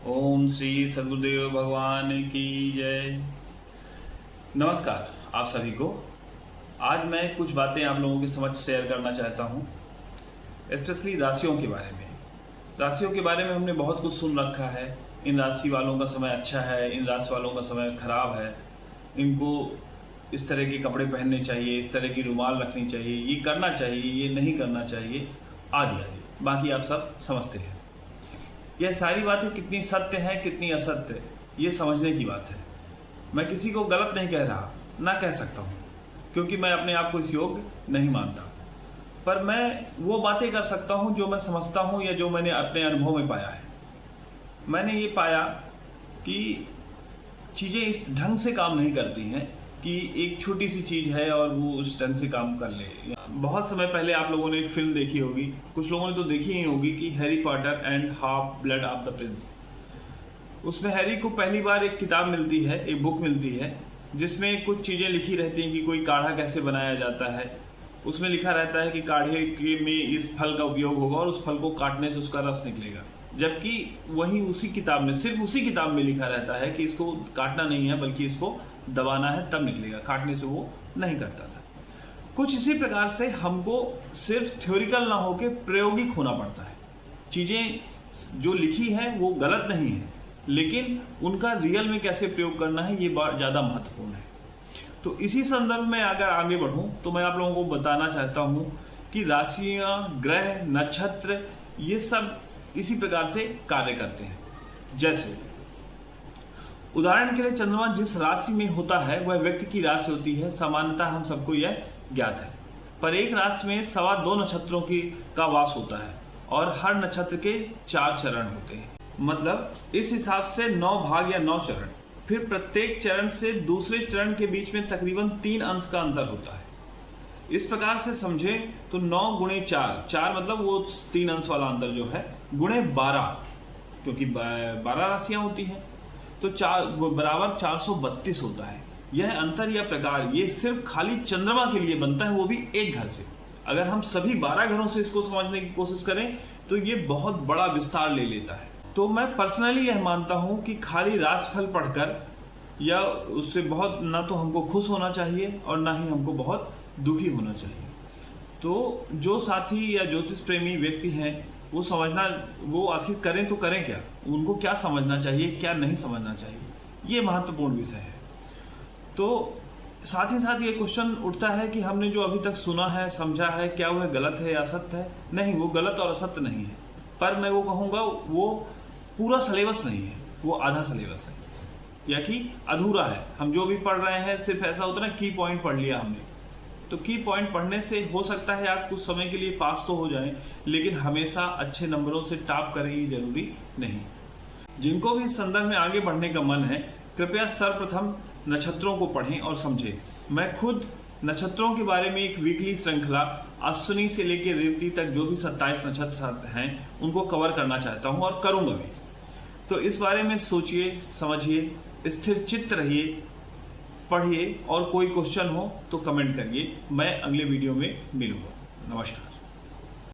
ओम श्री सद्गुरुदेव भगवान की जय। नमस्कार आप सभी को। आज मैं कुछ बातें आप लोगों के समझ शेयर करना चाहता हूँ, स्पेशली राशियों के बारे में। राशियों के बारे में हमने बहुत कुछ सुन रखा है। इन राशि वालों का समय अच्छा है, इन राशि वालों का समय खराब है, इनको इस तरह के कपड़े पहनने चाहिए, इस तरह की रुमाल रखनी चाहिए, ये करना चाहिए, ये नहीं करना चाहिए, आदि आदि। बाकी आप सब समझते हैं। यह सारी बातें कितनी सत्य हैं, कितनी असत्य, ये समझने की बात है। मैं किसी को गलत नहीं कह रहा, ना कह सकता हूँ, क्योंकि मैं अपने आप को इस योग्य नहीं मानता। पर मैं वो बातें कर सकता हूँ जो मैं समझता हूँ या जो मैंने अपने अनुभव में पाया है। मैंने ये पाया कि चीज़ें इस ढंग से काम नहीं करती हैं कि एक छोटी सी चीज़ है और वो उस ढंग से काम कर ले। बहुत समय पहले आप लोगों ने एक फिल्म देखी होगी, कुछ लोगों ने तो देखी ही होगी, कि Harry Potter and half blood of the Prince. उसमें हैरी को पहली बार एक किताब मिलती है, एक बुक मिलती है, जिसमें कुछ चीज़ें लिखी रहती हैं कि कोई काढ़ा कैसे बनाया जाता है। उसमें लिखा रहता है कि काढ़े में इस फल का उपयोग होगा और उस फल को काटने से उसका रस निकलेगा। जबकि वहीं उसी किताब में, सिर्फ उसी किताब में लिखा रहता है कि इसको काटना नहीं है बल्कि इसको दबाना है, तब निकलेगा, काटने से वो नहीं करता था। कुछ इसी प्रकार से हमको सिर्फ थ्योरिकल ना होके प्रायोगिक होना पड़ता है। चीज़ें जो लिखी हैं वो गलत नहीं है, लेकिन उनका रियल में कैसे प्रयोग करना है ये बात ज़्यादा महत्वपूर्ण है। तो इसी संदर्भ में अगर आगे बढ़ूं तो मैं आप लोगों को बताना चाहता हूं कि राशियां, ग्रह, नक्षत्र, ये सब इसी प्रकार से कार्य करते हैं। जैसे उदाहरण के लिए चंद्रमा जिस राशि में होता है वह व्यक्ति की राशि होती है, सामान्यतः हम सबको यह ज्ञात है। पर एक राशि में 2.25 नक्षत्रों का वास होता है और हर नक्षत्र के 4 चरण होते हैं। मतलब इस हिसाब से 9 भाग या 9 चरण। फिर प्रत्येक चरण से दूसरे चरण के बीच में तकरीबन 3 अंश का अंतर होता है। इस प्रकार से समझे तो 9 गुणे 4, 4 मतलब वो 3 अंश वाला अंतर जो है, गुणे 12, क्योंकि 12 राशियां होती हैं तो 4 बराबर 432 होता है। यह अंतर या प्रकार ये सिर्फ खाली चंद्रमा के लिए बनता है, वो भी एक घर से। अगर हम सभी 12 घरों से इसको समझने की कोशिश करें तो ये बहुत बड़ा विस्तार ले लेता है। तो मैं पर्सनली यह मानता हूं कि खाली राशिफल पढ़कर या उससे बहुत ना तो हमको खुश होना चाहिए और ना ही हमको बहुत दुखी होना चाहिए। तो जो साथी या ज्योतिष प्रेमी व्यक्ति हैं वो समझना, वो आखिर करें तो करें क्या, उनको क्या समझना चाहिए, क्या नहीं समझना चाहिए, ये महत्वपूर्ण विषय है। तो साथ ही साथ ये क्वेश्चन उठता है कि हमने जो अभी तक सुना है, समझा है, क्या वह गलत है या असत्य है? नहीं, वो गलत और असत्य नहीं है, पर मैं वो कहूँगा वो पूरा सिलेबस नहीं है, वो आधा सिलेबस है या कि अधूरा है। हम जो भी पढ़ रहे हैं सिर्फ ऐसा होता है ना, की पॉइंट पढ़ लिया हमने। तो की पॉइंट पढ़ने से हो सकता है आप कुछ समय के लिए पास तो हो जाएं, लेकिन हमेशा अच्छे नंबरों से टॉप करें ये जरूरी नहीं। जिनको भी इस संदर्भ में आगे बढ़ने का मन है, कृपया सर्वप्रथम नक्षत्रों को पढ़ें और समझें। मैं खुद नक्षत्रों के बारे में एक वीकली श्रृंखला अश्विनी से लेकर रेवती तक जो भी 27 नक्षत्र हैं उनको कवर करना चाहता हूं और करूंगा भी। तो इस बारे में सोचिए, समझिए, स्थिर चित्त रहिए, पढ़िए और कोई क्वेश्चन हो तो कमेंट करिए। मैं अगले वीडियो में मिलूंगा। नमस्कार।